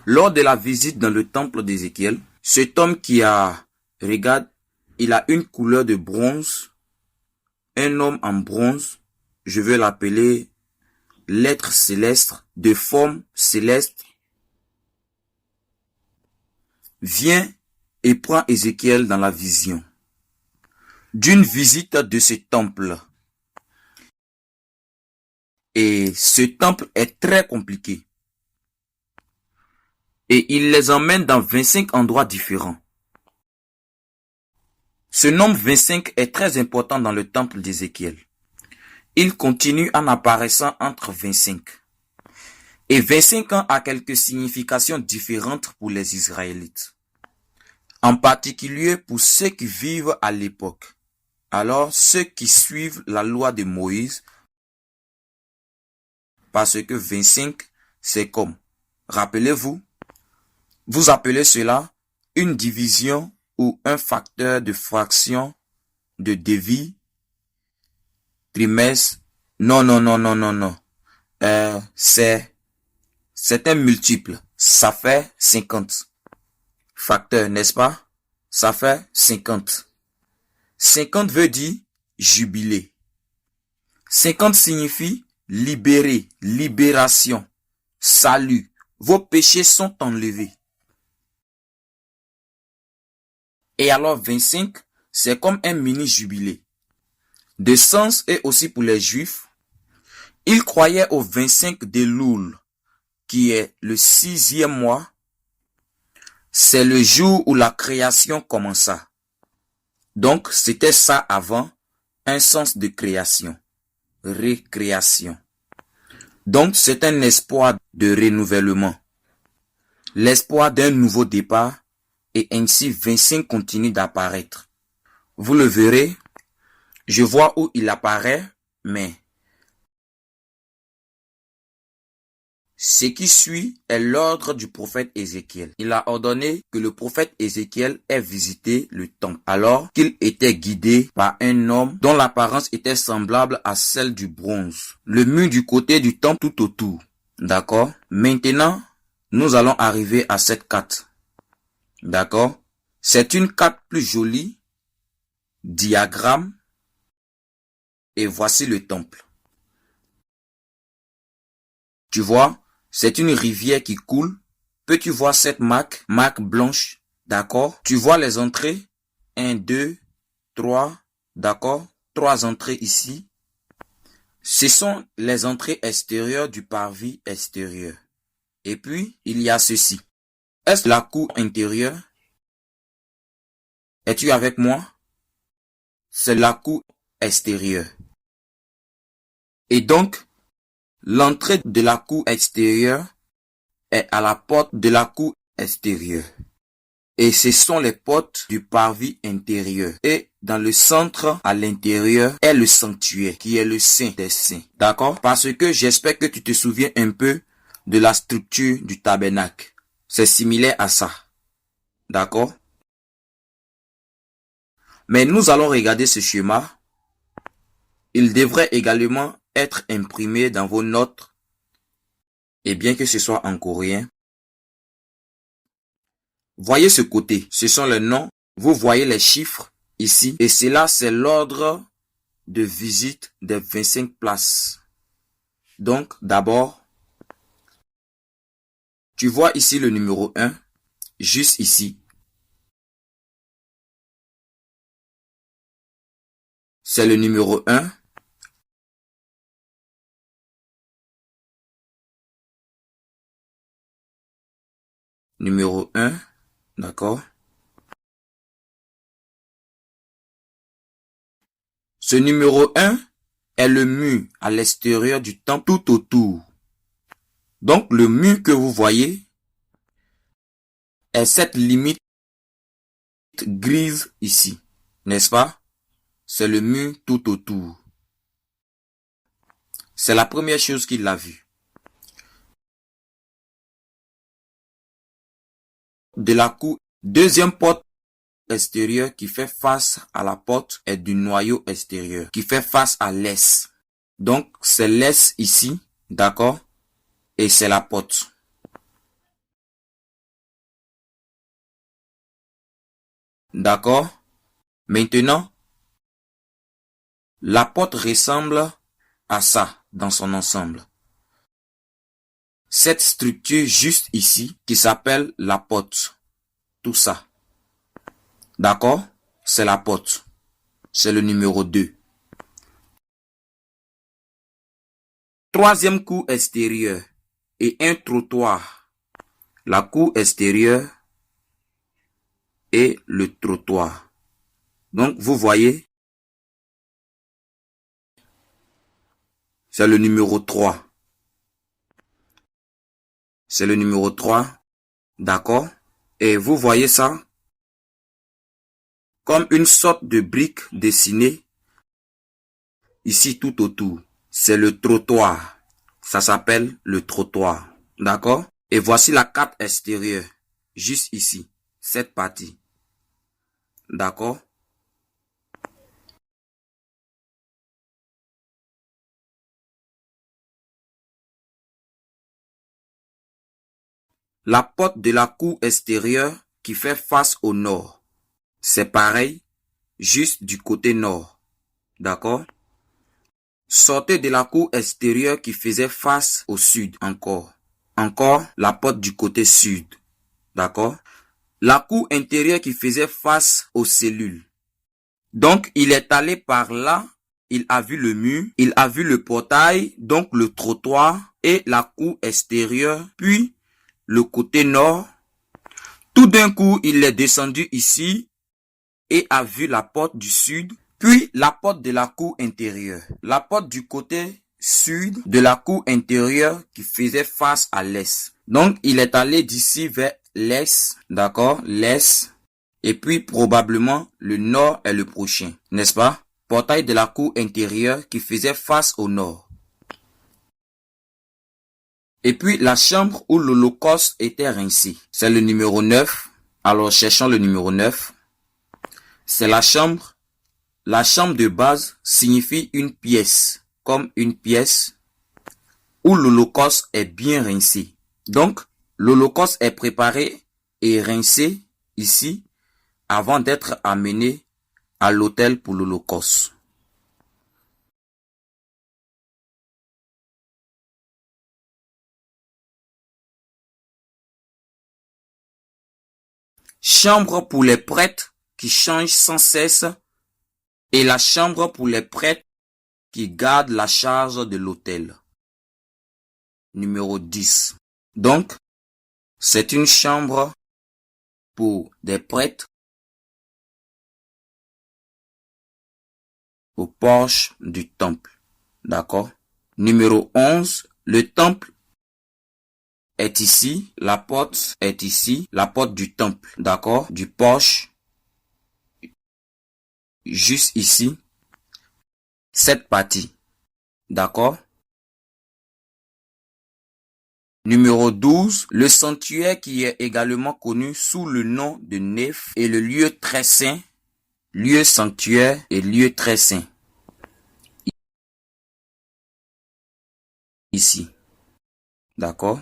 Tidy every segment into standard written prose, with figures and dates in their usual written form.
Lors de la visite dans le temple d'Ézéchiel, cet homme regarde, il a une couleur de bronze, un homme en bronze, je vais l'appeler l'être céleste, de forme céleste, vient et prend Ézéchiel dans la vision d'une visite de ce temple. Et ce temple est très compliqué. Et il les emmène dans 25 endroits différents. Ce nombre 25 est très important dans le temple d'Ézéchiel. Il continue en apparaissant entre 25. Et 25 ans a quelques significations différentes pour les Israélites. En particulier pour ceux qui vivent à l'époque. Alors, ceux qui suivent la loi de Moïse, parce que 25, c'est comme, rappelez-vous, vous appelez cela une division ou un facteur de fraction de Lévi, trimestre. Non. C'est un multiple. Ça fait 50. Facteur, n'est-ce pas? Ça fait 50. 50 veut dire jubilé. 50 signifie libérer, libération, salut. Vos péchés sont enlevés. Et alors 25, c'est comme un mini-jubilé. De sens et aussi pour les Juifs, ils croyaient au 25 d'Elul, qui est le 6e mois. C'est le jour où la création commença. Donc, c'était ça avant, un sens de création, récréation. Donc, c'est un espoir de renouvellement, l'espoir d'un nouveau départ, et ainsi 25 continue d'apparaître. Vous le verrez, je vois où il apparaît, mais ce qui suit est l'ordre du prophète Ézéchiel. Il a ordonné que le prophète Ézéchiel ait visité le temple, alors qu'il était guidé par un homme dont l'apparence était semblable à celle du bronze. Le mur du côté du temple tout autour. D'accord? Maintenant, nous allons arriver à cette carte. D'accord? C'est une carte plus jolie, diagramme, et voici le temple. Tu vois? C'est une rivière qui coule. Peux-tu voir cette marque blanche? D'accord? Tu vois les entrées? 1, 2, 3. D'accord? 3 entrées ici. Ce sont les entrées extérieures du parvis extérieur. Et puis, il y a ceci. Est-ce la cour intérieure? Es-tu avec moi? C'est la cour extérieure. Et donc, l'entrée de la cour extérieure est à la porte de la cour extérieure. Et ce sont les portes du parvis intérieur. Et dans le centre, à l'intérieur, est le sanctuaire, qui est le saint des saints. D'accord? Parce que j'espère que tu te souviens un peu de la structure du tabernacle. C'est similaire à ça. D'accord? Mais nous allons regarder ce schéma. Il devrait également être imprimé dans vos notes. Et bien que ce soit en coréen. Voyez ce côté. Ce sont les noms. Vous voyez les chiffres ici. Et cela, c'est l'ordre de visite des 25 places. Donc, d'abord, tu vois ici le numéro 1, juste ici. C'est le numéro 1. Numéro 1, d'accord. Ce numéro 1 est le mur à l'extérieur du temple tout autour. Donc, le mur que vous voyez est cette limite grise ici, n'est-ce pas? C'est le mur tout autour. C'est la première chose qu'il a vue. De la cour, deuxième porte extérieure qui fait face à la porte est du noyau extérieur, qui fait face à l'est. Donc, c'est l'est ici, d'accord? Et c'est la porte. D'accord? Maintenant, la porte ressemble à ça dans son ensemble. Cette structure juste ici qui s'appelle la porte. Tout ça. D'accord? C'est la porte. C'est le numéro 2. Troisième cour extérieure et un trottoir. La cour extérieure et le trottoir. Donc, vous voyez, c'est le numéro 3. C'est le numéro 3. D'accord? Et vous voyez ça comme une sorte de brique dessinée ici tout autour. C'est le trottoir. Ça s'appelle le trottoir. D'accord? Et voici la carte extérieure. Juste ici. Cette partie. D'accord? La porte de la cour extérieure qui fait face au nord. C'est pareil, juste du côté nord. D'accord? Sortez de la cour extérieure qui faisait face au sud encore. Encore la porte du côté sud. D'accord? La cour intérieure qui faisait face aux cellules. Donc, il est allé par là, il a vu le mur, il a vu le portail, donc le trottoir et la cour extérieure, puis le côté nord. Tout d'un coup, il est descendu ici et a vu la porte du sud, puis la porte de la cour intérieure. La porte du côté sud de la cour intérieure qui faisait face à l'est. Donc, il est allé d'ici vers l'est, d'accord, l'est, et puis probablement le nord est le prochain, n'est-ce pas? Portail de la cour intérieure qui faisait face au nord. Et puis la chambre où l'Holocauste était rincé, c'est le numéro 9. Alors cherchons le numéro 9. C'est la chambre. La chambre de base signifie une pièce, comme une pièce où l'Holocauste est bien rincé. Donc, l'Holocauste est préparé et rincé ici avant d'être amené à l'autel pour l'Holocauste. Chambre pour les prêtres qui changent sans cesse et la chambre pour les prêtres qui gardent la charge de l'autel. Numéro 10. Donc, c'est une chambre pour des prêtres au porche du temple. D'accord? Numéro 11. Le temple est ici. La porte est ici. La porte du temple. D'accord? Du porche. Juste ici. Cette partie. D'accord? Numéro 12. Le sanctuaire qui est également connu sous le nom de nef et le lieu très saint. Lieu sanctuaire et lieu très saint. Ici. D'accord?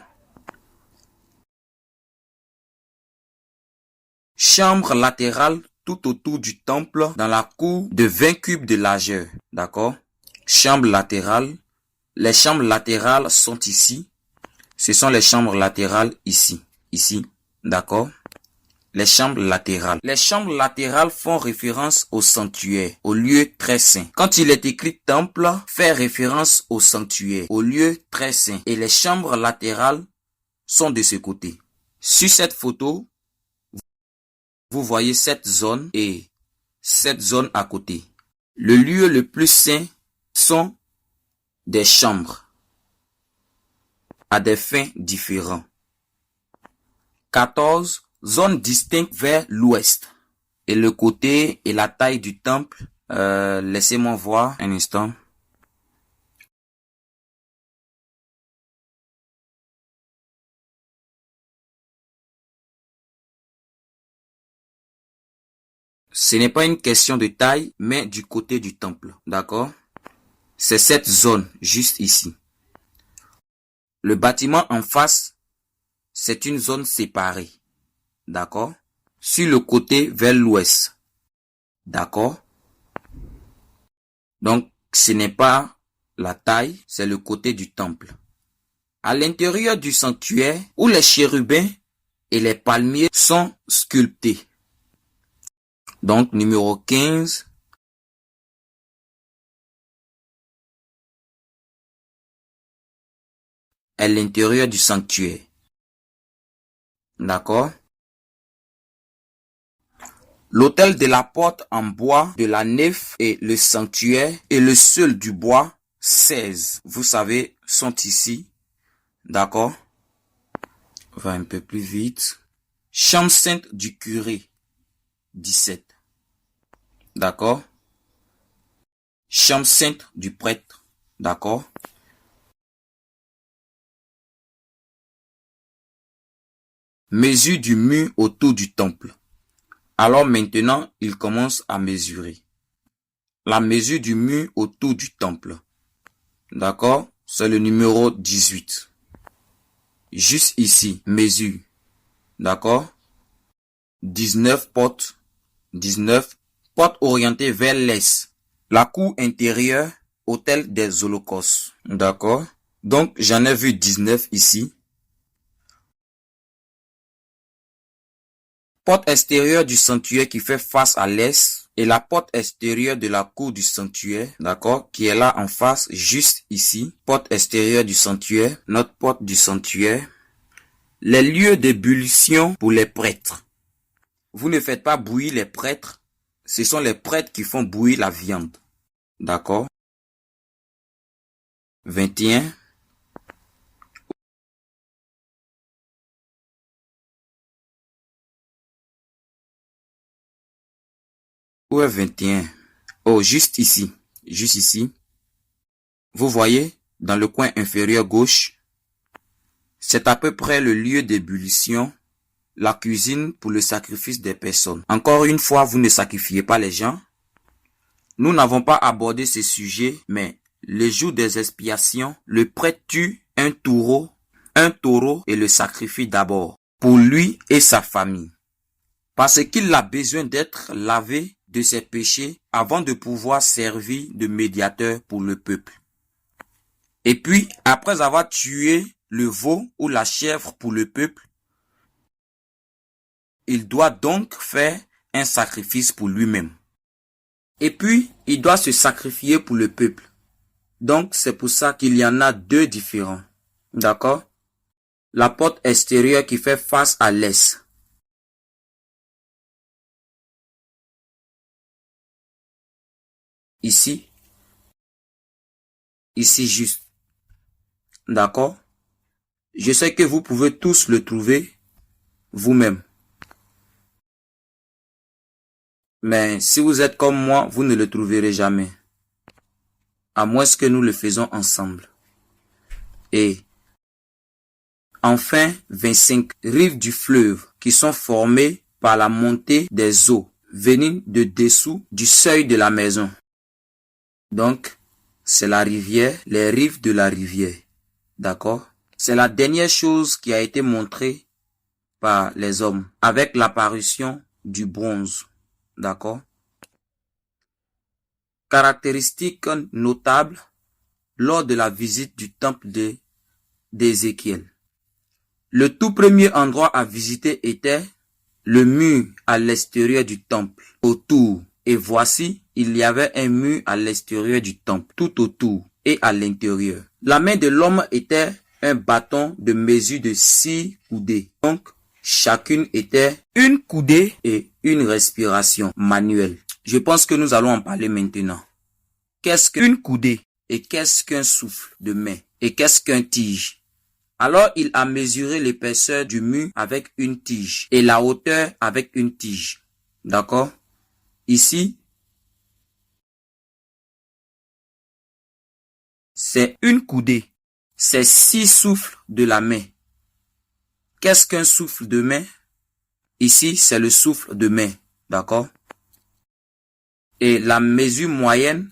Chambre latérale tout autour du temple dans la cour de 20 cubes de largeur. D'accord? Chambre latérale. Les chambres latérales sont ici. Ce sont les chambres latérales ici. Ici. D'accord? Les chambres latérales. Les chambres latérales font référence au sanctuaire, au lieu très saint. Quand il est écrit temple, fait référence au sanctuaire, au lieu très saint. Et les chambres latérales sont de ce côté. Sur cette photo, vous voyez cette zone et cette zone à côté. Le lieu le plus saint sont des chambres à des fins différents. 14. Zones distinctes vers l'ouest. Et le côté et la taille du temple, laissez-moi voir un instant. Ce n'est pas une question de taille, mais du côté du temple. D'accord? C'est cette zone, juste ici. Le bâtiment en face, c'est une zone séparée. D'accord? sur le côté vers l'ouest. D'accord? Donc, ce n'est pas la taille, c'est le côté du temple. À l'intérieur du sanctuaire, où les chérubins et les palmiers sont sculptés. Donc, numéro 15. À l'intérieur du sanctuaire. D'accord? L'autel de la porte en bois de la nef et le sanctuaire et le seul du bois 16. Vous savez, sont ici. D'accord? On va un peu plus vite. Chambre sainte du curé 17. D'accord? Chambre sainte du prêtre. D'accord? Mesure du mur autour du temple. Alors maintenant, il commence à mesurer. La mesure du mur autour du temple. D'accord? C'est le numéro 18. Juste ici, mesure. D'accord? 19 portes. 19 portes orientées vers l'est. La cour intérieure, hôtel des holocaustes. D'accord? Donc, j'en ai vu 19 ici. Porte extérieure du sanctuaire qui fait face à l'est et la porte extérieure de la cour du sanctuaire, d'accord, qui est là en face, juste ici. Porte extérieure du sanctuaire, notre porte du sanctuaire. Les lieux d'ébullition pour les prêtres. Vous ne faites pas bouillir les prêtres, ce sont les prêtres qui font bouillir la viande. D'accord? 21. Où est 21? Oh, juste ici. Juste ici. Vous voyez, dans le coin inférieur gauche, c'est à peu près le lieu d'ébullition, la cuisine pour le sacrifice des personnes. Encore une fois, vous ne sacrifiez pas les gens. Nous n'avons pas abordé ce sujet, mais le jour des expiations, le prêtre tue un taureau et le sacrifie d'abord pour lui et sa famille. Parce qu'il a besoin d'être lavé de ses péchés avant de pouvoir servir de médiateur pour le peuple. Et puis, après avoir tué le veau ou la chèvre pour le peuple, il doit donc faire un sacrifice pour lui-même. Et puis, il doit se sacrifier pour le peuple. Donc, c'est pour ça qu'il y en a deux différents. D'accord? La porte extérieure qui fait face à l'est. Ici. Ici juste. D'accord? Je sais que vous pouvez tous le trouver vous-même. Mais si vous êtes comme moi, vous ne le trouverez jamais. À moins que nous le faisons ensemble. Et enfin, 25 rives du fleuve qui sont formées par la montée des eaux venant de dessous du seuil de la maison. Donc, c'est la rivière, les rives de la rivière. D'accord? C'est la dernière chose qui a été montrée par les hommes avec l'apparition du bronze. D'accord? Caractéristique notable lors de la visite du temple d'Ézéchiel. Le tout premier endroit à visiter était le mur à l'extérieur du temple, autour. Et voici, il y avait un mur à l'extérieur du temple, tout autour et à l'intérieur. La main de l'homme était un bâton de mesure de 6 coudées. Donc, chacune était une coudée et une respiration manuelle. Je pense que nous allons en parler maintenant. Qu'est-ce qu'une coudée et qu'est-ce qu'un souffle de main et qu'est-ce qu'un tige? Alors il a mesuré l'épaisseur du mur avec une tige et la hauteur avec une tige. D'accord? Ici, c'est une coudée. C'est 6 souffles de la main. Qu'est-ce qu'un souffle de main? Ici, c'est le souffle de main. D'accord? Et la mesure moyenne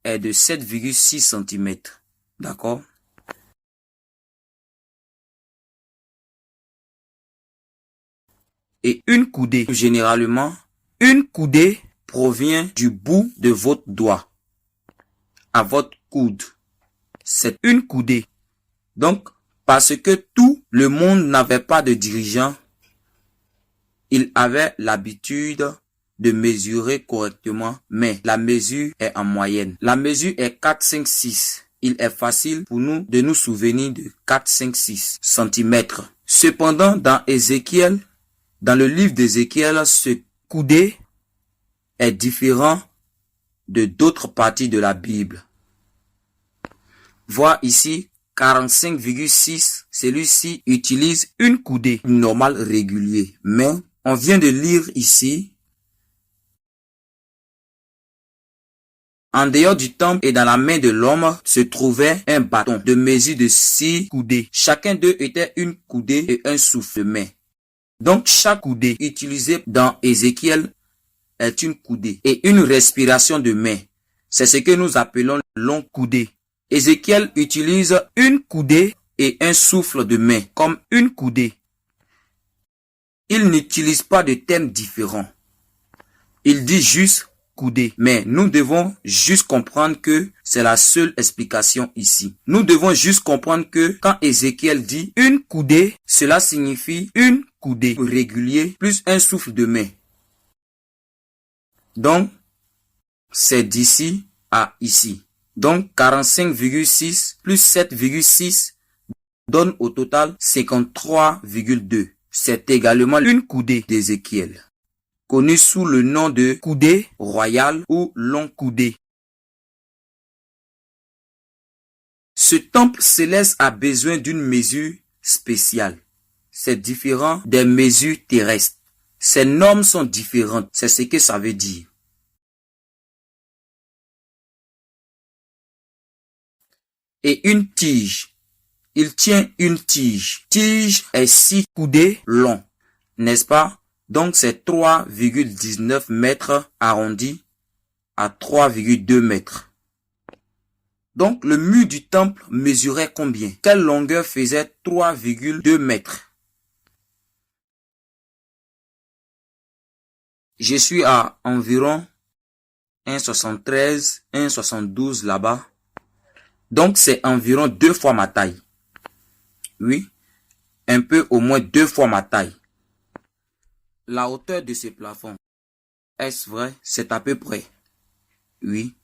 est de 7,6 cm. D'accord? et une coudée. Généralement, une coudée provient du bout de votre doigt à votre coude. C'est une coudée. Donc, parce que tout le monde n'avait pas de dirigeant, il avait l'habitude de mesurer correctement, mais la mesure est en moyenne. La mesure est 4, 5, 6. Il est facile pour nous de nous souvenir de 4, 5, 6 centimètres. Cependant, dans le livre d'Ézéchiel, ce coudé est différent de d'autres parties de la Bible. Voir ici 45,6, celui-ci utilise une coudée normale régulière. Mais on vient de lire ici, en dehors du temple et dans la main de l'homme se trouvait un bâton de mesure de 6 coudées. Chacun d'eux était une coudée et un souffle de main. Donc chaque coudée utilisée dans Ézéchiel est une coudée et une respiration de main. C'est ce que nous appelons long coudée. Ézéchiel utilise une coudée et un souffle de main comme une coudée. Il n'utilise pas de thèmes différents. Il dit juste coudée. Mais nous devons juste comprendre que c'est la seule explication ici. Nous devons juste comprendre que quand Ézéchiel dit une coudée, cela signifie une coudée régulière plus un souffle de main. Donc, c'est d'ici à ici. Donc, 45,6 plus 7,6 donne au total 53,2. C'est également une coudée d'Ézéchiel, connue sous le nom de coudée royale ou long coudée. Ce temple céleste a besoin d'une mesure spéciale. C'est différent des mesures terrestres. Ces normes sont différentes. C'est ce que ça veut dire. Et une tige. Il tient une tige. Tige est 6 coudées long, n'est-ce pas? Donc c'est 3,19 mètres arrondi à 3,2 mètres. Donc le mur du temple mesurait combien? Quelle longueur faisait 3,2 mètres? Je suis à environ 1,73, 1,72 là-bas. Donc c'est environ 2 fois ma taille. Oui, un peu au moins 2 fois ma taille. La hauteur de ce plafond, est-ce vrai? C'est à peu près. Oui.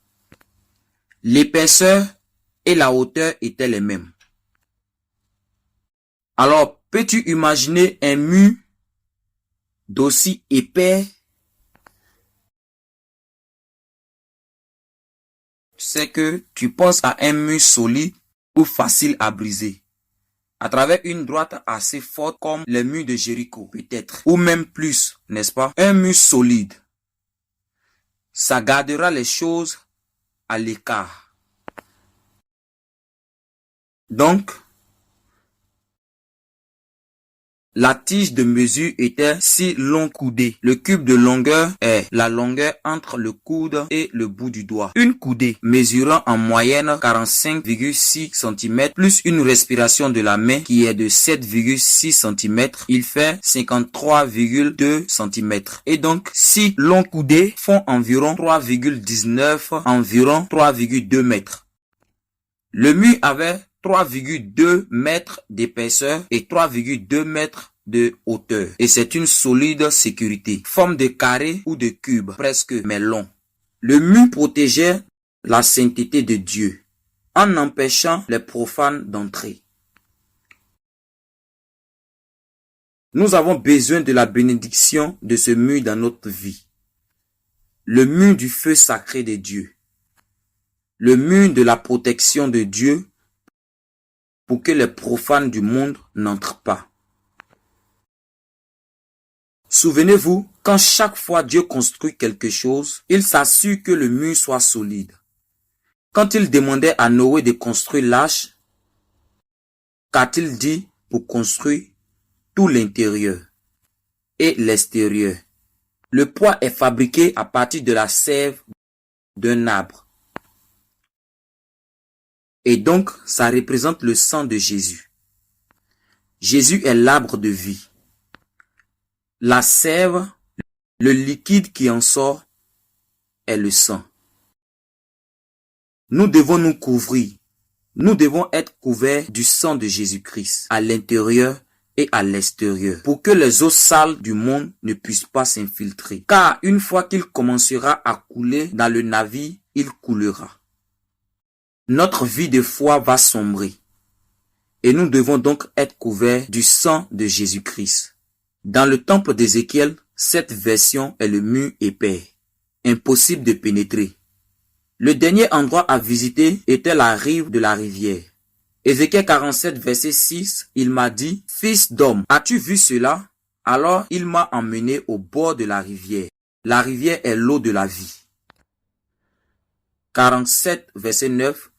L'épaisseur et la hauteur étaient les mêmes. Alors, peux-tu imaginer un mur d'aussi épais? C'est que tu penses à un mur solide ou facile à briser, à travers une droite assez forte comme les murs de Jéricho, peut-être, ou même plus, n'est-ce pas? Un mur solide, ça gardera les choses à l'écart. Donc, la tige de mesure était 6 longs coudées. Le cube de longueur est la longueur entre le coude et le bout du doigt. Une coudée mesurant en moyenne 45,6 cm plus une respiration de la main qui est de 7,6 cm. Il fait 53,2 cm. Et donc, 6 longs coudées font environ 3,19, environ 3,2 mètres. Le mur avait 3,2 mètres d'épaisseur et 3,2 mètres de hauteur. Et c'est une solide sécurité. Forme de carré ou de cube, presque, mais long. Le mur protégeait la sainteté de Dieu, en empêchant les profanes d'entrer. Nous avons besoin de la bénédiction de ce mur dans notre vie. Le mur du feu sacré de Dieu. Le mur de la protection de Dieu pour que les profanes du monde n'entrent pas. Souvenez-vous, quand chaque fois Dieu construit quelque chose, il s'assure que le mur soit solide. Quand il demandait à Noé de construire l'arche, qu'a-t-il dit pour construire tout l'intérieur et l'extérieur? Le poids est fabriqué à partir de la sève d'un arbre. Et donc, ça représente le sang de Jésus. Jésus est l'arbre de vie. La sève, le liquide qui en sort est le sang. Nous devons nous couvrir. Nous devons être couverts du sang de Jésus-Christ à l'intérieur et à l'extérieur pour que les eaux sales du monde ne puissent pas s'infiltrer. Car une fois qu'il commencera à couler dans le navire, il coulera. Notre vie de foi va sombrer. Et nous devons donc être couverts du sang de Jésus-Christ. Dans le temple d'Ézéchiel, cette version est le mur épais, impossible de pénétrer. Le dernier endroit à visiter était la rive de la rivière. Ézéchiel 47, verset 6, il m'a dit, « Fils d'homme, as-tu vu cela? » Alors il m'a emmené au bord de la rivière. La rivière est l'eau de la vie. 47, verset 9,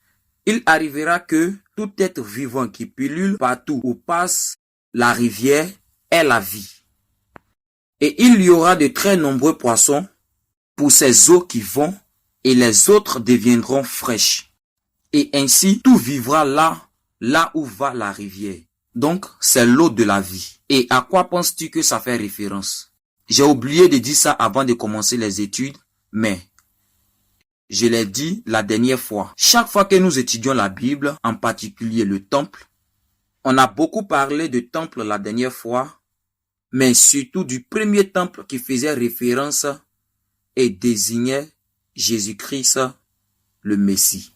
il arrivera que tout être vivant qui pullule partout où passe la rivière est la vie. Et il y aura de très nombreux poissons pour ces eaux qui vont, et les autres deviendront fraîches. Et ainsi, tout vivra là où va la rivière. Donc, c'est l'eau de la vie. Et à quoi penses-tu que ça fait référence? J'ai oublié de dire ça avant de commencer les études, mais je l'ai dit la dernière fois. Chaque fois que nous étudions la Bible, en particulier le temple, on a beaucoup parlé de temple la dernière fois, mais surtout du premier temple qui faisait référence et désignait Jésus-Christ, le Messie.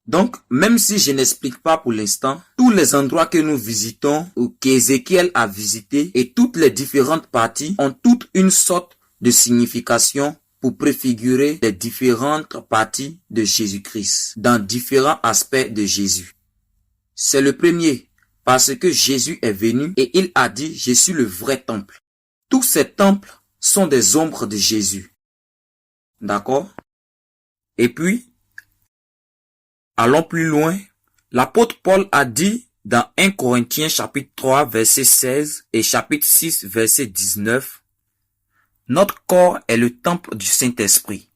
Donc, même si je n'explique pas pour l'instant, tous les endroits que nous visitons ou qu'Ézéchiel a visités et toutes les différentes parties ont toutes une sorte de signification pour préfigurer les différentes parties de Jésus-Christ dans différents aspects de Jésus. C'est le premier, parce que Jésus est venu et il a dit, je suis le vrai temple. Tous ces temples sont des ombres de Jésus. D'accord? Et puis, allons plus loin. L'apôtre Paul a dit dans 1 Corinthiens chapitre 3 verset 16 et chapitre 6 verset 19, notre corps est le temple du Saint-Esprit.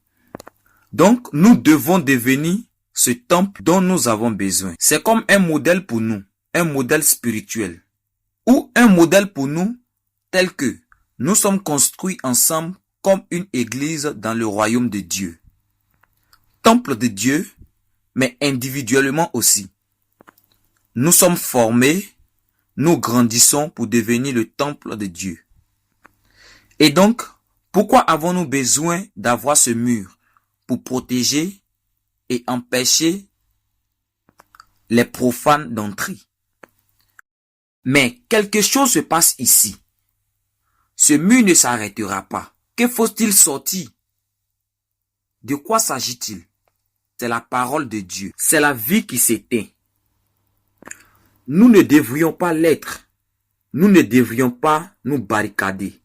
Donc, nous devons devenir ce temple dont nous avons besoin. C'est comme un modèle pour nous, un modèle spirituel. Ou un modèle pour nous tel que nous sommes construits ensemble comme une église dans le royaume de Dieu. Temple de Dieu, mais individuellement aussi. Nous sommes formés, nous grandissons pour devenir le temple de Dieu. Et donc, pourquoi avons-nous besoin d'avoir ce mur? Pour protéger et empêcher les profanes d'entrer. Mais quelque chose se passe ici. Ce mur ne s'arrêtera pas. Que faut-il sortir? De quoi s'agit-il? C'est la parole de Dieu. C'est la vie qui s'éteint. Nous ne devrions pas l'être. Nous ne devrions pas nous barricader.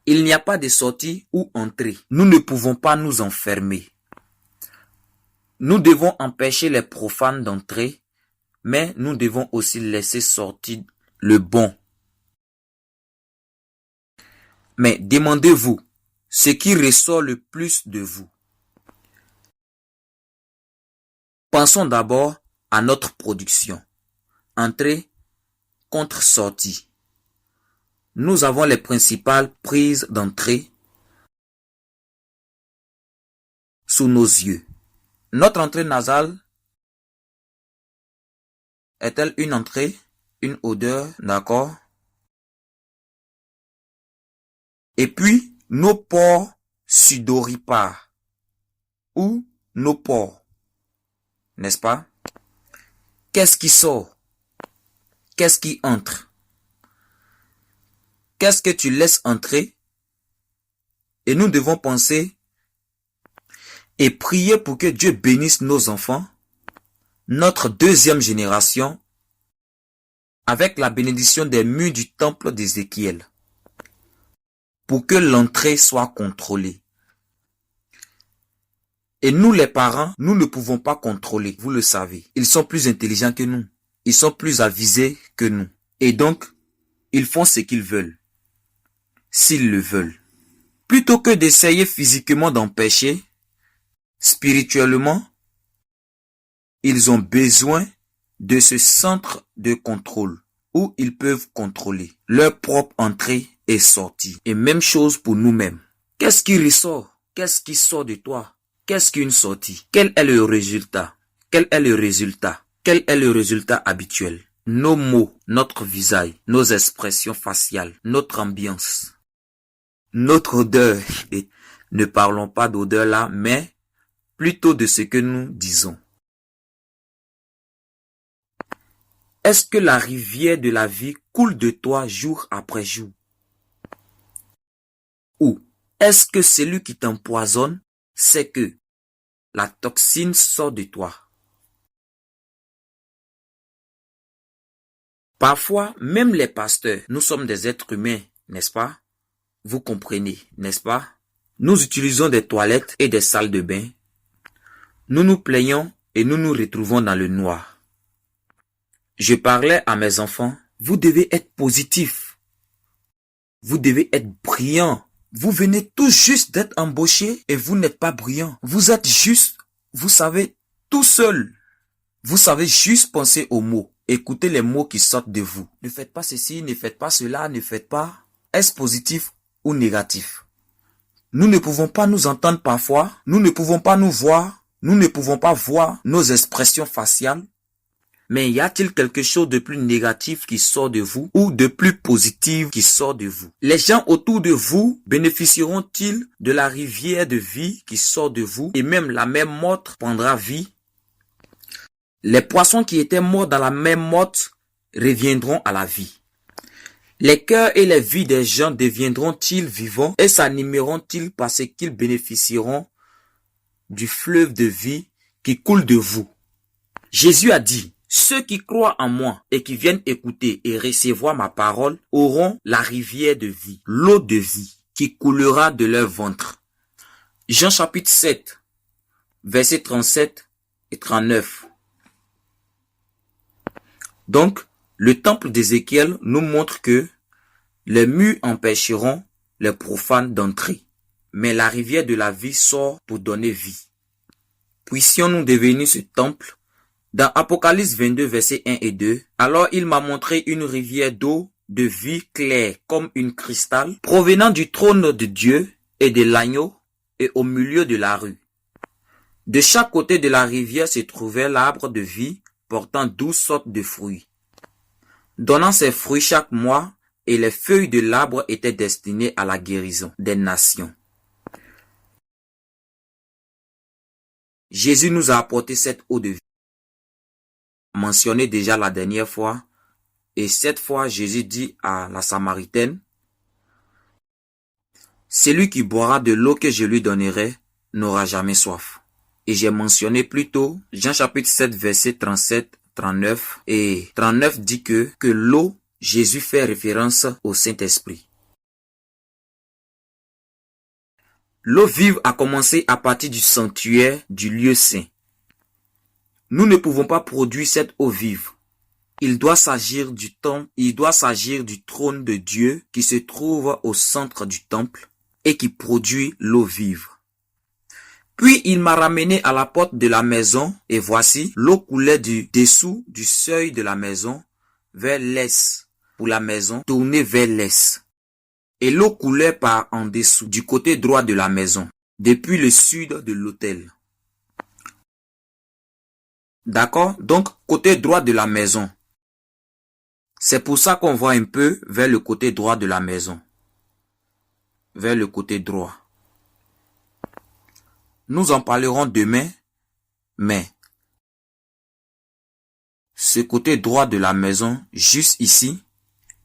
Il n'y a pas de sortie ou entrée. Nous ne pouvons pas nous enfermer. Nous devons empêcher les profanes d'entrer, mais nous devons aussi laisser sortir le bon. Mais demandez-vous, ce qui ressort le plus de vous. Pensons d'abord à notre production. Entrée contre sortie. Nous avons les principales prises d'entrée sous nos yeux. Notre entrée nasale est-elle une entrée, une odeur, d'accord? Et puis, nos pores sudoripares ou nos pores, n'est-ce pas? Qu'est-ce qui sort? Qu'est-ce qui entre? Qu'est-ce que tu laisses entrer? Et nous devons penser et prier pour que Dieu bénisse nos enfants, notre deuxième génération, avec la bénédiction des murs du temple d'Ézéchiel, pour que l'entrée soit contrôlée. Et nous les parents, nous ne pouvons pas contrôler, vous le savez. Ils sont plus intelligents que nous. Ils sont plus avisés que nous. Et donc, ils font ce qu'ils veulent. S'ils le veulent. Plutôt que d'essayer physiquement d'empêcher, spirituellement, ils ont besoin de ce centre de contrôle. où ils peuvent contrôler leur propre entrée et sortie. Et même chose pour nous-mêmes. Qu'est-ce qui ressort? Qu'est-ce qui sort de toi? Qu'est-ce qu'une sortie? Quel est le résultat? Quel est le résultat? Quel est le résultat habituel? Nos mots, notre visage, nos expressions faciales, notre ambiance, notre odeur. Et ne parlons pas d'odeur là, mais plutôt de ce que nous disons. Est-ce que la rivière de la vie coule de toi jour après jour? Ou est-ce que celui qui t'empoisonne sait que la toxine sort de toi? Parfois, même les pasteurs, nous sommes des êtres humains, n'est-ce pas? Vous comprenez, n'est-ce pas? Nous utilisons des toilettes et des salles de bain. Nous nous plaignons et nous nous retrouvons dans le noir. Je parlais à mes enfants, vous devez être positif. Vous devez être brillant. Vous venez tout juste d'être embauché et vous n'êtes pas brillant. Vous êtes juste, vous savez, tout seul. Vous savez juste penser aux mots. Écoutez les mots qui sortent de vous. Ne faites pas ceci, ne faites pas cela, ne faites pas. Est-ce positif ou négatif? Nous ne pouvons pas nous entendre parfois. Nous ne pouvons pas nous voir. Nous ne pouvons pas voir nos expressions faciales. Mais y a-t-il quelque chose de plus négatif qui sort de vous ou de plus positif qui sort de vous? Les gens autour de vous bénéficieront-ils de la rivière de vie qui sort de vous et même la mer morte prendra vie? Les poissons qui étaient morts dans la mer morte reviendront à la vie. Les cœurs et les vies des gens deviendront-ils vivants et s'animeront-ils parce qu'ils bénéficieront du fleuve de vie qui coule de vous? Jésus a dit, ceux qui croient en moi et qui viennent écouter et recevoir ma parole auront la rivière de vie, l'eau de vie qui coulera de leur ventre. Jean chapitre 7, versets 37 et 39. Donc, le temple d'Ézéchiel nous montre que les murs empêcheront les profanes d'entrer, mais la rivière de la vie sort pour donner vie. Puissions-nous devenir ce temple? Dans Apocalypse 22, versets 1 et 2, alors il m'a montré une rivière d'eau de vie claire comme une cristal, provenant du trône de Dieu et de l'agneau et au milieu de la rue. De chaque côté de la rivière se trouvait l'arbre de vie portant 12 sortes de fruits, donnant ses fruits chaque mois, et les feuilles de l'arbre étaient destinées à la guérison des nations. Jésus nous a apporté cette eau de vie, mentionné déjà la dernière fois, et cette fois Jésus dit à la Samaritaine, celui qui boira de l'eau que je lui donnerai n'aura jamais soif. Et j'ai mentionné plus tôt Jean chapitre 7 verset 37, 39 et 39 dit que l'eau, Jésus fait référence au Saint-Esprit. L'eau vive a commencé à partir du sanctuaire du lieu saint. Nous ne pouvons pas produire cette eau vive. Il doit s'agir du trône de Dieu qui se trouve au centre du temple et qui produit l'eau vive. Puis il m'a ramené à la porte de la maison et voici, l'eau coulait du dessous du seuil de la maison vers l'est, pour la maison tournée vers l'est. Et l'eau coulait par en dessous, du côté droit de la maison, depuis le sud de l'autel. D'accord? Donc, côté droit de la maison. C'est pour ça qu'on voit un peu vers le côté droit de la maison. Vers le côté droit. Nous en parlerons demain, mais ce côté droit de la maison, juste ici,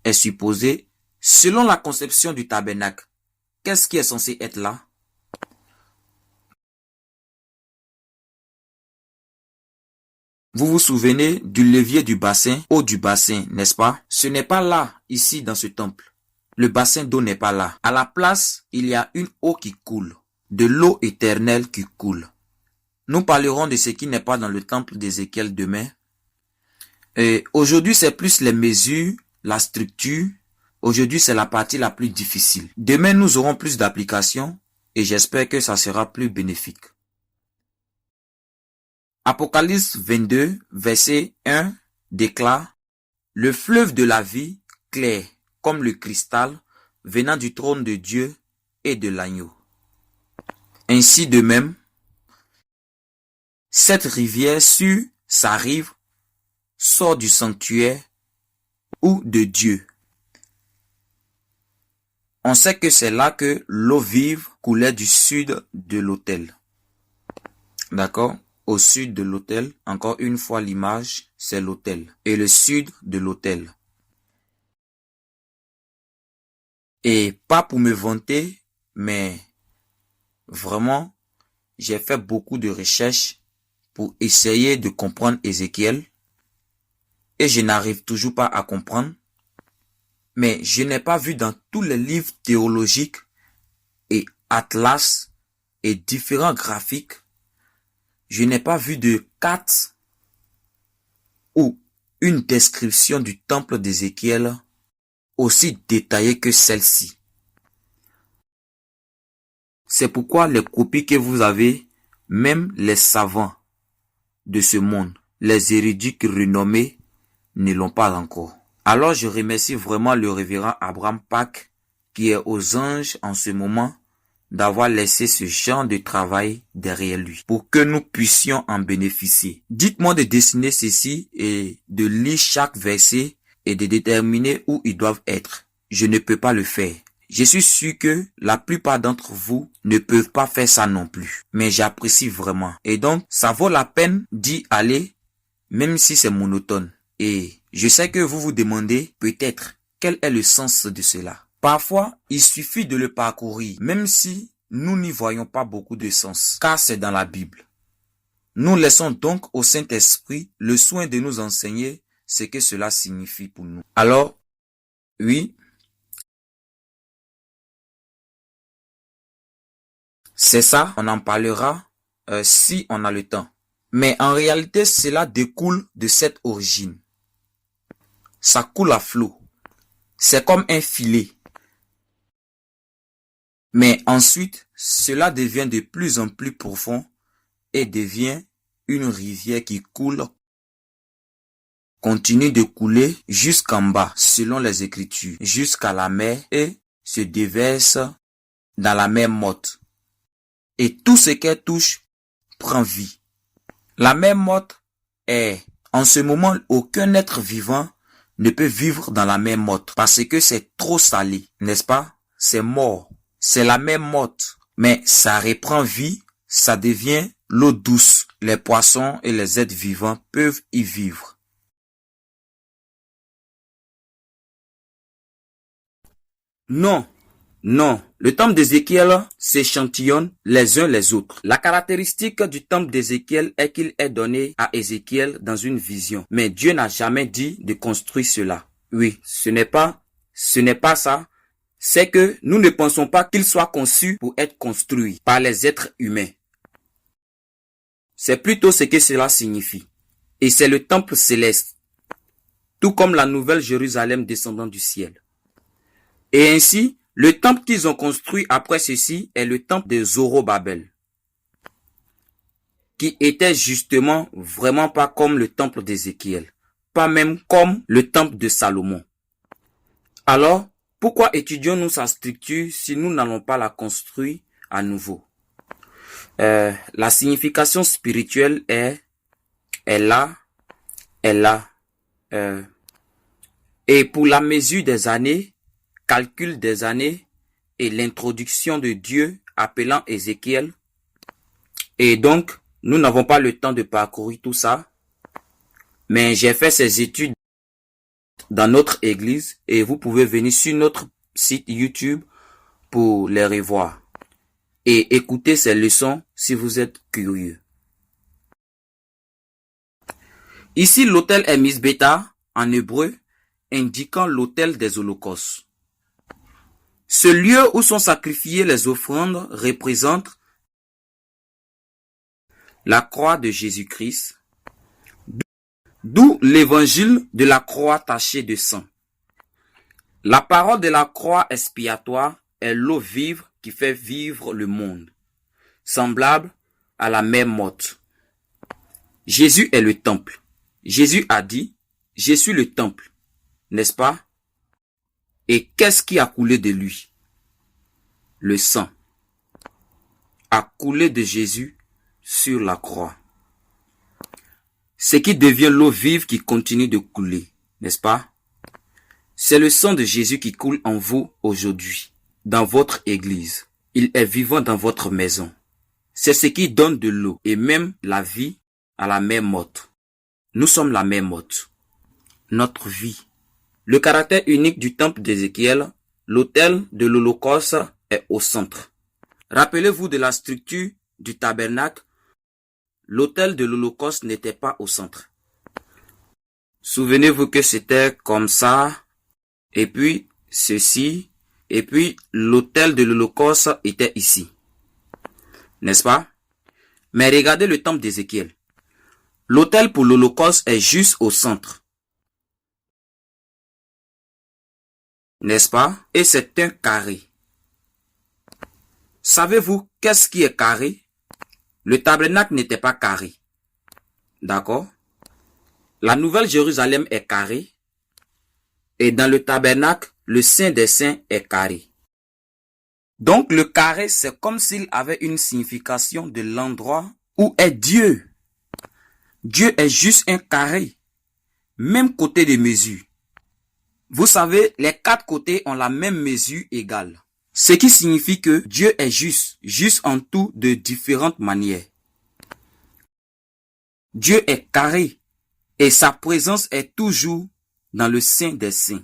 est supposé, selon la conception du tabernacle. Qu'est-ce qui est censé être là? Vous vous souvenez du levier du bassin, eau du bassin, n'est-ce pas? Ce n'est pas là, ici, dans ce temple. Le bassin d'eau n'est pas là. À la place, il y a une eau qui coule. De l'eau éternelle qui coule. Nous parlerons de ce qui n'est pas dans le temple d'Ézéchiel demain. Et aujourd'hui, c'est plus les mesures, la structure. Aujourd'hui, c'est la partie la plus difficile. Demain, nous aurons plus d'applications et j'espère que ça sera plus bénéfique. Apocalypse 22, verset 1 déclare, le fleuve de la vie, clair comme le cristal, venant du trône de Dieu et de l'agneau. Ainsi de même, cette rivière sur sa rive sort du sanctuaire ou de Dieu. On sait que c'est là que l'eau vive coulait du sud de l'autel. D'accord? Au sud de l'autel, encore une fois l'image, c'est l'autel. Et le sud de l'autel. Et pas pour me vanter, mais vraiment, j'ai fait beaucoup de recherches pour essayer de comprendre Ézéchiel. Et je n'arrive toujours pas à comprendre. Mais je n'ai pas vu dans tous les livres théologiques et atlas et différents graphiques, je n'ai pas vu de carte ou une description du temple d'Ézéchiel aussi détaillée que celle-ci. C'est pourquoi les copies que vous avez, même les savants de ce monde, les érudits renommés, ne l'ont pas encore. Alors je remercie vraiment le révérend Abraham Pack qui est aux anges en ce moment d'avoir laissé ce genre de travail derrière lui pour que nous puissions en bénéficier. Dites-moi de dessiner ceci et de lire chaque verset et de déterminer où ils doivent être. Je ne peux pas le faire. Je suis sûr que la plupart d'entre vous ne peuvent pas faire ça non plus. Mais j'apprécie vraiment. Et donc, ça vaut la peine d'y aller, même si c'est monotone. Et je sais que vous vous demandez peut-être quel est le sens de cela. Parfois, il suffit de le parcourir, même si nous n'y voyons pas beaucoup de sens, car c'est dans la Bible. Nous laissons donc au Saint-Esprit le soin de nous enseigner ce que cela signifie pour nous. Alors, oui, c'est ça, on en parlera si on a le temps. Mais en réalité, cela découle de cette origine. Ça coule à flot. C'est comme un filet. Mais ensuite, cela devient de plus en plus profond et devient une rivière qui coule, continue de couler jusqu'en bas, selon les Écritures, jusqu'à la mer et se déverse dans la mer morte. Et tout ce qu'elle touche prend vie. La mer morte est, en ce moment, aucun être vivant ne peut vivre dans la mer morte parce que c'est trop salé, n'est-ce pas? C'est mort. C'est la mer morte. Mais ça reprend vie, ça devient l'eau douce. Les poissons et les êtres vivants peuvent y vivre. Non, non. Le temple d'Ézéchiel s'échantillonne les uns les autres. La caractéristique du temple d'Ézéchiel est qu'il est donné à Ézéchiel dans une vision. Mais Dieu n'a jamais dit de construire cela. Oui, ce n'est pas ça. C'est que nous ne pensons pas qu'il soit conçu pour être construit par les êtres humains. C'est plutôt ce que cela signifie. Et c'est le temple céleste, tout comme la nouvelle Jérusalem descendant du ciel. Et ainsi, le temple qu'ils ont construit après ceci est le temple de Zorobabel, qui était justement vraiment pas comme le temple d'Ézéchiel, pas même comme le temple de Salomon. Alors, pourquoi étudions-nous sa structure si nous n'allons pas la construire à nouveau? La signification spirituelle est là. Et pour la mesure des années, calcul des années et l'introduction de Dieu appelant Ézéchiel. Et donc, nous n'avons pas le temps de parcourir tout ça. Mais j'ai fait ces études dans notre église et vous pouvez venir sur notre site YouTube pour les revoir et écouter ces leçons si vous êtes curieux. Ici, l'autel est Misbéta en hébreu, indiquant l'autel des holocaustes. Ce lieu où sont sacrifiées les offrandes représente la croix de Jésus-Christ, d'où l'évangile de la croix tachée de sang. La parole de la croix expiatoire est l'eau vive qui fait vivre le monde, semblable à la mer morte. Jésus est le temple. Jésus a dit, je suis le temple. n'est-ce pas? Et qu'est-ce qui a coulé de lui? Le sang a coulé de Jésus sur la croix. Ce qui devient l'eau vive qui continue de couler, n'est-ce pas? C'est le sang de Jésus qui coule en vous aujourd'hui, dans votre église. Il est vivant dans votre maison. C'est ce qui donne de l'eau et même la vie à la même motte. Nous sommes la même motte. Notre vie. Le caractère unique du temple d'Ézéchiel, l'autel de l'Holocauste est au centre. Rappelez-vous de la structure du tabernacle. L'autel de l'Holocauste n'était pas au centre. Souvenez-vous que c'était comme ça, et puis ceci, et puis l'autel de l'Holocauste était ici. N'est-ce pas? Mais regardez le temple d'Ézéchiel. L'autel pour l'Holocauste est juste au centre. N'est-ce pas? Et c'est un carré. Savez-vous qu'est-ce qui est carré? Le tabernacle n'était pas carré. D'accord? La Nouvelle Jérusalem est carrée. Et dans le tabernacle, le Saint des Saints est carré. Donc le carré, c'est comme s'il avait une signification de l'endroit où est Dieu. Dieu est juste un carré. Même côté de mesure. Vous savez, les quatre côtés ont la même mesure égale. Ce qui signifie que Dieu est juste en tout de différentes manières. Dieu est carré et sa présence est toujours dans le Saint des Saints.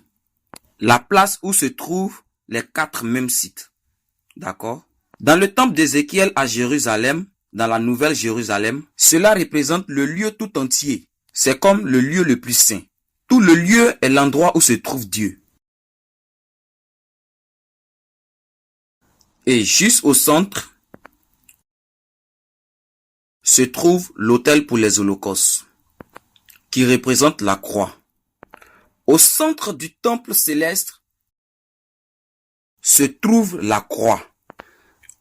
La place où se trouvent les quatre mêmes sites. D'accord? Dans le temple d'Ézéchiel à Jérusalem, dans la Nouvelle Jérusalem, cela représente le lieu tout entier. C'est comme le lieu le plus saint. Tout le lieu est l'endroit où se trouve Dieu. Et juste au centre se trouve l'autel pour les holocaustes, qui représente la croix. Au centre du temple céleste se trouve la croix.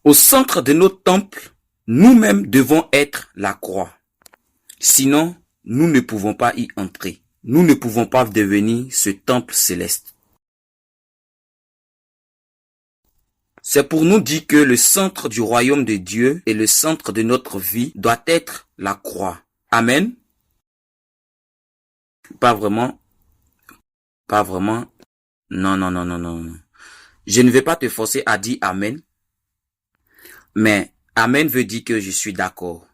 Au centre de notre temple, nous-mêmes devons être la croix. Sinon, nous ne pouvons pas y entrer. Nous ne pouvons pas devenir ce temple céleste. C'est pour nous dire que le centre du royaume de Dieu et le centre de notre vie doit être la croix. Amen. Pas vraiment. Pas vraiment. Non. Je ne vais pas te forcer à dire Amen. Mais Amen veut dire que je suis d'accord.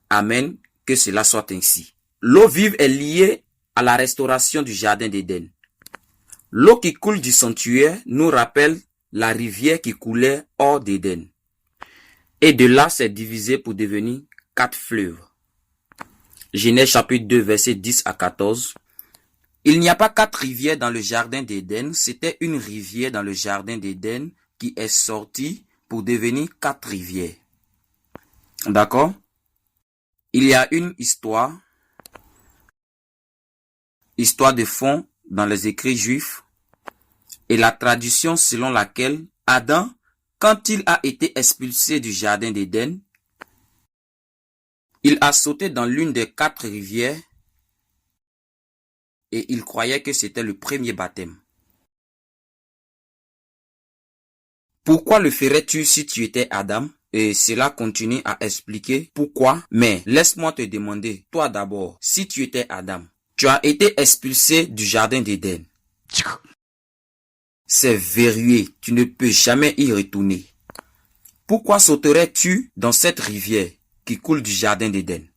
Amen, que cela soit ainsi. L'eau vive est liée à la restauration du jardin d'Éden. L'eau qui coule du sanctuaire nous rappelle la rivière qui coulait hors d'Éden. Et de là, c'est divisé pour devenir 4 fleuves. Genèse chapitre 2, versets 10 à 14. Il n'y a pas 4 rivières dans le jardin d'Éden, c'était une rivière dans le jardin d'Éden qui est sortie pour devenir 4 rivières. D'accord? Il y a une histoire de fond dans les écrits juifs et la tradition selon laquelle Adam, quand il a été expulsé du jardin d'Éden, il a sauté dans l'une des 4 rivières et il croyait que c'était le premier baptême. Pourquoi le ferais-tu si tu étais Adam? Et cela continue à expliquer pourquoi. Mais laisse-moi te demander, toi d'abord, si tu étais Adam, tu as été expulsé du jardin d'Éden. C'est verrouillé, tu ne peux jamais y retourner. Pourquoi sauterais-tu dans cette rivière qui coule du jardin d'Éden?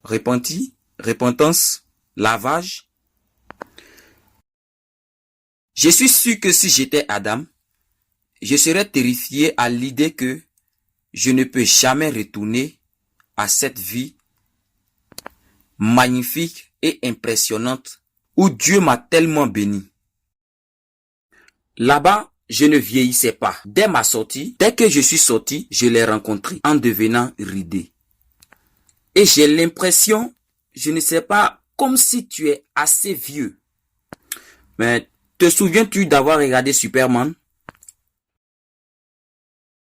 Repentance, lavage. Je suis sûr que si j'étais Adam, je serais terrifié à l'idée que je ne peux jamais retourner à cette vie magnifique et impressionnante où Dieu m'a tellement béni. Là-bas, je ne vieillissais pas. Dès ma sortie, dès que je suis sorti, je l'ai rencontré en devenant ridé. Et j'ai l'impression, je ne sais pas, comme si tu es assez vieux. Mais te souviens-tu d'avoir regardé Superman?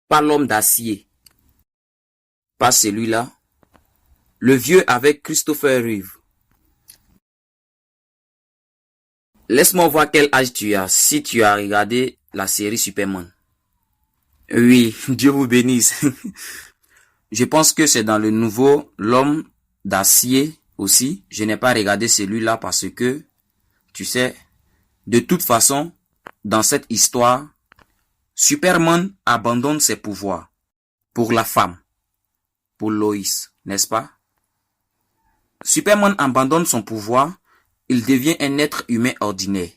Pas l'homme d'acier. Pas celui-là. Le vieux avec Christopher Reeve. Laisse-moi voir quel âge tu as si tu as regardé la série Superman. Oui, Dieu vous bénisse. Je pense que c'est dans le nouveau L'Homme d'acier aussi. Je n'ai pas regardé celui-là parce que, tu sais, de toute façon, dans cette histoire, Superman abandonne ses pouvoirs pour la femme, pour Lois, n'est-ce pas? Superman abandonne son pouvoir, il devient un être humain ordinaire.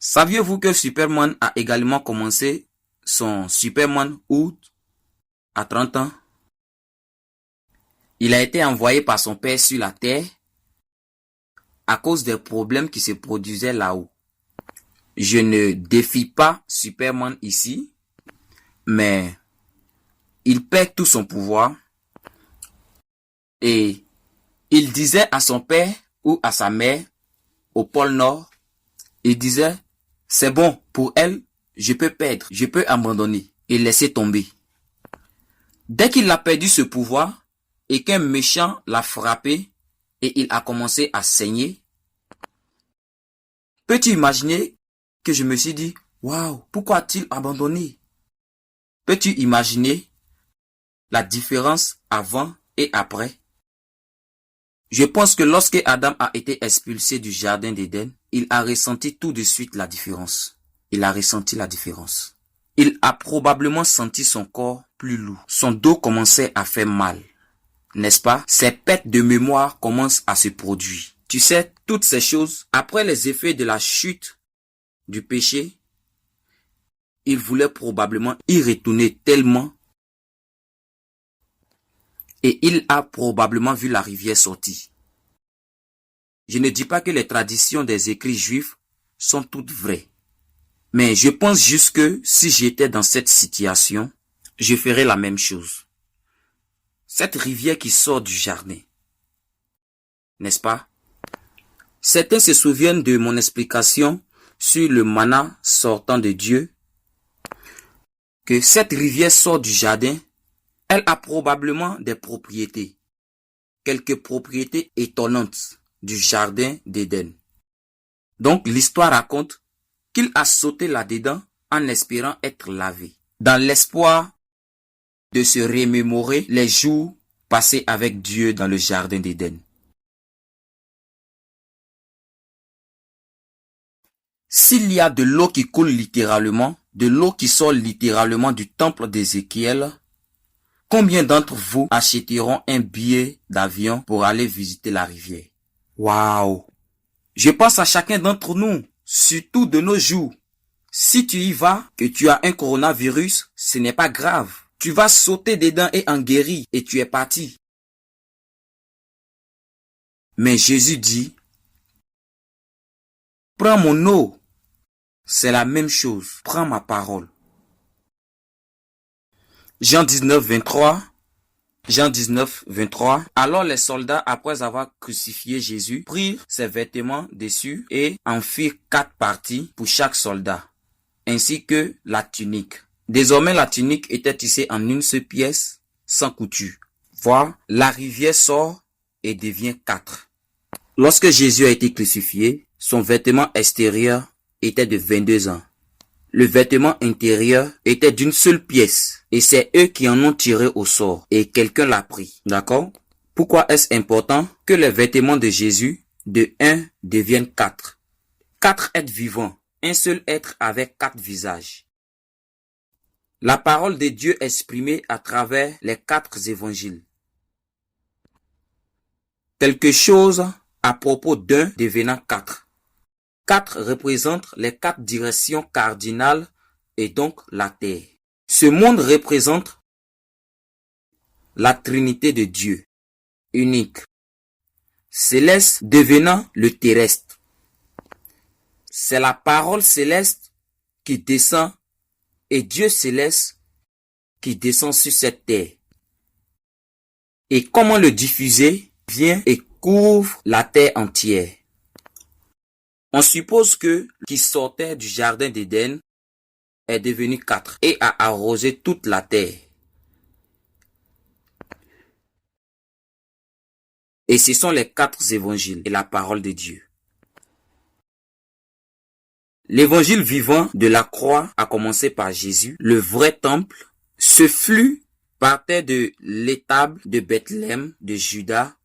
Saviez-vous que Superman a également commencé son Superman Hood à 30 ans? Il a été envoyé par son père sur la Terre à cause des problèmes qui se produisaient là-haut. Je ne défie pas Superman ici, mais il perd tout son pouvoir et il disait à son père ou à sa mère au pôle Nord, il disait, c'est bon, pour elle, je peux perdre, je peux abandonner et laisser tomber. Dès qu'il a perdu ce pouvoir et qu'un méchant l'a frappé et il a commencé à saigner, peux-tu imaginer que je me suis dit, waouh, pourquoi a-t-il abandonné? Peux-tu imaginer la différence avant et après? Je pense que lorsque Adam a été expulsé du jardin d'Éden, il a ressenti tout de suite la différence. Il a ressenti la différence. Il a probablement senti son corps plus lourd. Son dos commençait à faire mal. N'est-ce pas? Ses pertes de mémoire commencent à se produire. Tu sais, toutes ces choses, après les effets de la chute du péché, il voulait probablement y retourner tellement et il a probablement vu la rivière sortir. Je ne dis pas que les traditions des écrits juifs sont toutes vraies. Mais je pense juste que si j'étais dans cette situation, je ferais la même chose. Cette rivière qui sort du jardin, n'est-ce pas? Certains se souviennent de mon explication sur le manna sortant de Dieu, que cette rivière sort du jardin, elle a probablement des propriétés, quelques propriétés étonnantes du jardin d'Éden. Donc l'histoire raconte qu'il a sauté là-dedans en espérant être lavé, dans l'espoir de se remémorer les jours passés avec Dieu dans le jardin d'Éden. S'il y a de l'eau qui coule littéralement, de l'eau qui sort littéralement du temple d'Ézéchiel, combien d'entre vous achèteront un billet d'avion pour aller visiter la rivière? Waouh! Je pense à chacun d'entre nous, surtout de nos jours. Si tu y vas, que tu as un coronavirus, ce n'est pas grave. Tu vas sauter dedans et en guérir et tu es parti. Mais Jésus dit, prends mon eau. C'est la même chose. Prends ma parole. Jean 19, 23. Jean 19, 23. Alors les soldats, après avoir crucifié Jésus, prirent ses vêtements dessus et en firent 4 parties pour chaque soldat, ainsi que la tunique. Désormais, la tunique était tissée en une seule pièce, sans couture. Voir, la rivière sort et devient 4. Lorsque Jésus a été crucifié, son vêtement extérieur était de 22 ans. Le vêtement intérieur était d'une seule pièce et c'est eux qui en ont tiré au sort et quelqu'un l'a pris. D'accord? Pourquoi est-ce important que les vêtements de Jésus de 1 deviennent 4? 4 êtres vivants, un seul être avec 4 visages. La parole de Dieu exprimée à travers les 4 évangiles. Quelque chose à propos d'un devenant 4. 4 représentent les 4 directions cardinales et donc la terre. Ce monde représente la Trinité de Dieu, unique. Céleste devenant le terrestre. C'est la parole céleste qui descend et Dieu céleste qui descend sur cette terre. Et comment le diffuser vient et couvre la terre entière. On suppose que qui sortait du jardin d'Éden est devenu 4 et a arrosé toute la terre. Et ce sont les 4 évangiles et la parole de Dieu. L'évangile vivant de la croix, à commencer par Jésus, le vrai temple, ce flux partait de l'étable de Bethléem, de Juda,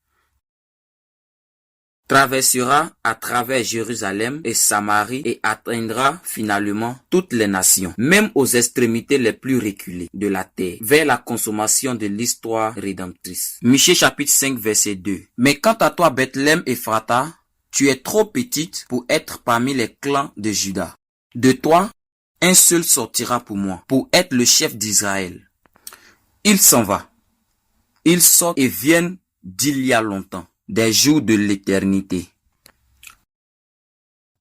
traversera à travers Jérusalem et Samarie et atteindra finalement toutes les nations, même aux extrémités les plus reculées de la terre, vers la consommation de l'histoire rédemptrice. Michée chapitre 5 verset 2. Mais quant à toi Bethléem Ephrata, tu es trop petite pour être parmi les clans de Juda. De toi, un seul sortira pour moi, pour être le chef d'Israël. Il s'en va. Il sort et vient d'il y a longtemps, des jours de l'éternité.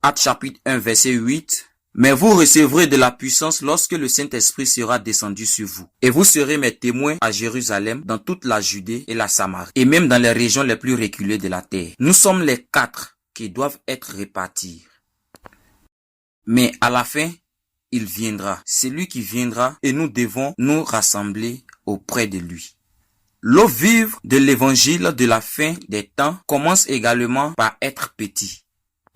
Actes chapitre 1 verset 8. Mais vous recevrez de la puissance lorsque le Saint-Esprit sera descendu sur vous. Et vous serez mes témoins à Jérusalem, dans toute la Judée et la Samarie, et même dans les régions les plus reculées de la terre. Nous sommes les 4 qui doivent être répartis. Mais à la fin, il viendra. C'est lui qui viendra et nous devons nous rassembler auprès de lui. L'eau vive de l'évangile de la fin des temps commence également par être petit.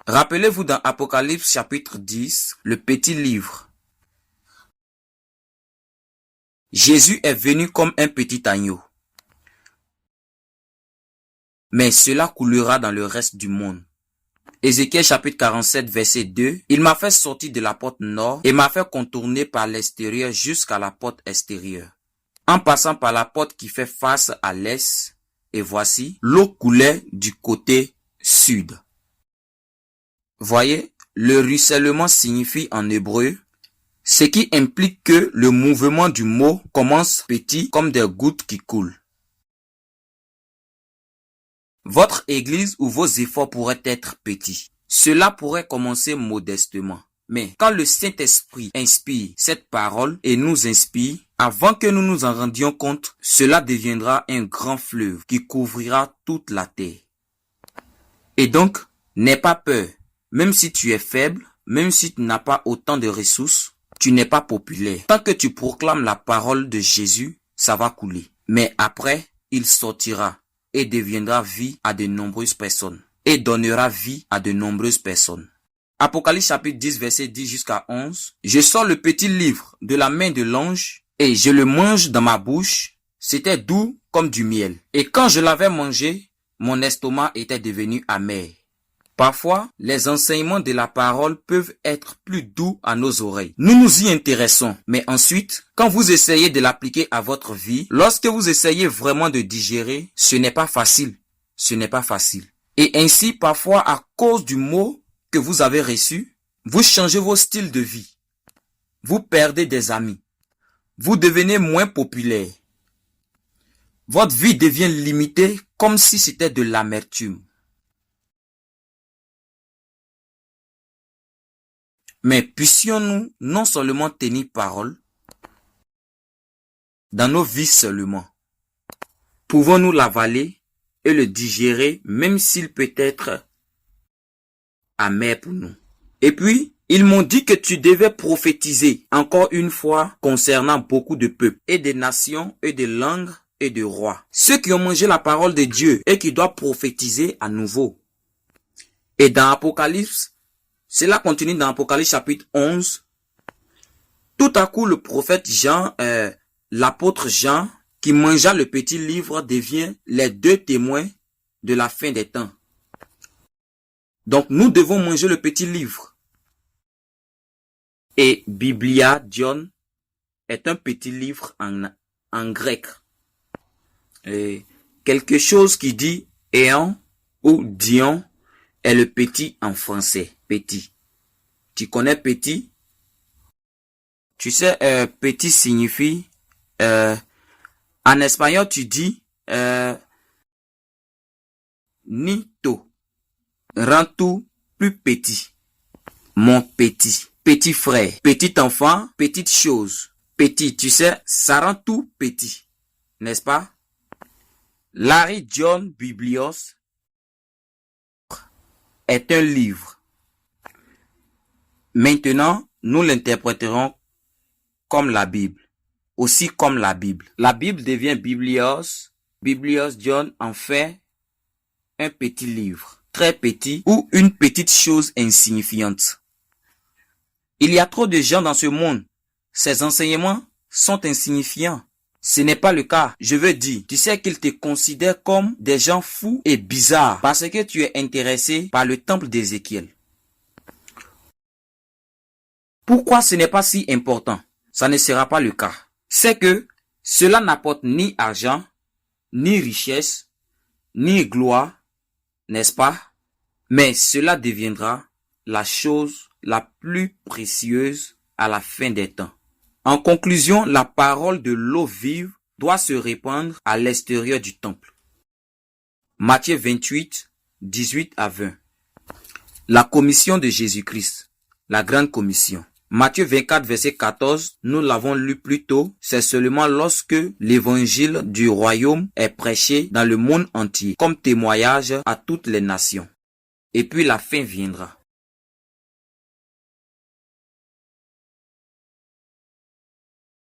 Rappelez-vous dans Apocalypse chapitre 10, le petit livre. Jésus est venu comme un petit agneau. Mais cela coulera dans le reste du monde. Ézéchiel chapitre 47 verset 2. Il m'a fait sortir de la porte nord et m'a fait contourner par l'extérieur jusqu'à la porte extérieure, en passant par la porte qui fait face à l'est, et voici, l'eau coulait du côté sud. Voyez, le ruissellement signifie en hébreu, ce qui implique que le mouvement du mot commence petit comme des gouttes qui coulent. Votre église ou vos efforts pourraient être petits. Cela pourrait commencer modestement. Mais quand le Saint-Esprit inspire cette parole et nous inspire, avant que nous nous en rendions compte, cela deviendra un grand fleuve qui couvrira toute la terre. Et donc, n'aie pas peur. Même si tu es faible, même si tu n'as pas autant de ressources, tu n'es pas populaire. Tant que tu proclames la parole de Jésus, ça va couler. Mais après, il sortira et deviendra vie à de nombreuses personnes. Et donnera vie à de nombreuses personnes. Apocalypse chapitre 10 verset 10 jusqu'à 11. Je sors le petit livre de la main de l'ange et je le mange dans ma bouche. C'était doux comme du miel. Et quand je l'avais mangé, mon estomac était devenu amer. Parfois, les enseignements de la parole peuvent être plus doux à nos oreilles. Nous nous y intéressons. Mais ensuite, quand vous essayez de l'appliquer à votre vie, lorsque vous essayez vraiment de digérer, ce n'est pas facile. Ce n'est pas facile. Et ainsi, parfois, à cause du mot que vous avez reçu, vous changez vos styles de vie. Vous perdez des amis. Vous devenez moins populaire. Votre vie devient limitée comme si c'était de l'amertume. Mais puissions-nous non seulement tenir parole, dans nos vies seulement, pouvons-nous l'avaler et le digérer même s'il peut être amer pour nous. Et puis, ils m'ont dit que tu devais prophétiser encore une fois concernant beaucoup de peuples et des nations et de langues et de rois. Ceux qui ont mangé la parole de Dieu et qui doivent prophétiser à nouveau. Et dans Apocalypse, cela continue dans Apocalypse chapitre 11. Tout à coup, le prophète Jean, l'apôtre Jean, qui mangea le petit livre, devient les 2 témoins de la fin des temps. Donc, nous devons manger le petit livre. Et Biblia, Dion, est un petit livre en grec. Et quelque chose qui dit éon ou dion est le petit en français. Petit. Tu connais petit? Tu sais, petit signifie, en espagnol tu dis, nito, rend tout plus petit. Mon petit, petit frère, petit enfant, petite chose. Petit, tu sais, ça rend tout petit. N'est-ce pas? Larry John Biblios est un livre. Maintenant, nous l'interpréterons comme la Bible, aussi comme la Bible. La Bible devient Biblios. Biblios John en fait un petit livre, très petit ou une petite chose insignifiante. Il y a trop de gens dans ce monde. Ces enseignements sont insignifiants. Ce n'est pas le cas. Je veux dire, tu sais qu'ils te considèrent comme des gens fous et bizarres parce que tu es intéressé par le temple d'Ézéchiel. Pourquoi ce n'est pas si important? Ça ne sera pas le cas. C'est que cela n'apporte ni argent, ni richesse, ni gloire, n'est-ce pas? Mais cela deviendra la chose la plus précieuse à la fin des temps. En conclusion, la parole de l'eau vive doit se répandre à l'extérieur du temple. Matthieu 28, 18 à 20. La commission de Jésus-Christ, la grande commission. Matthieu 24, verset 14, nous l'avons lu plus tôt, c'est seulement lorsque l'évangile du royaume est prêché dans le monde entier, comme témoignage à toutes les nations. Et puis la fin viendra.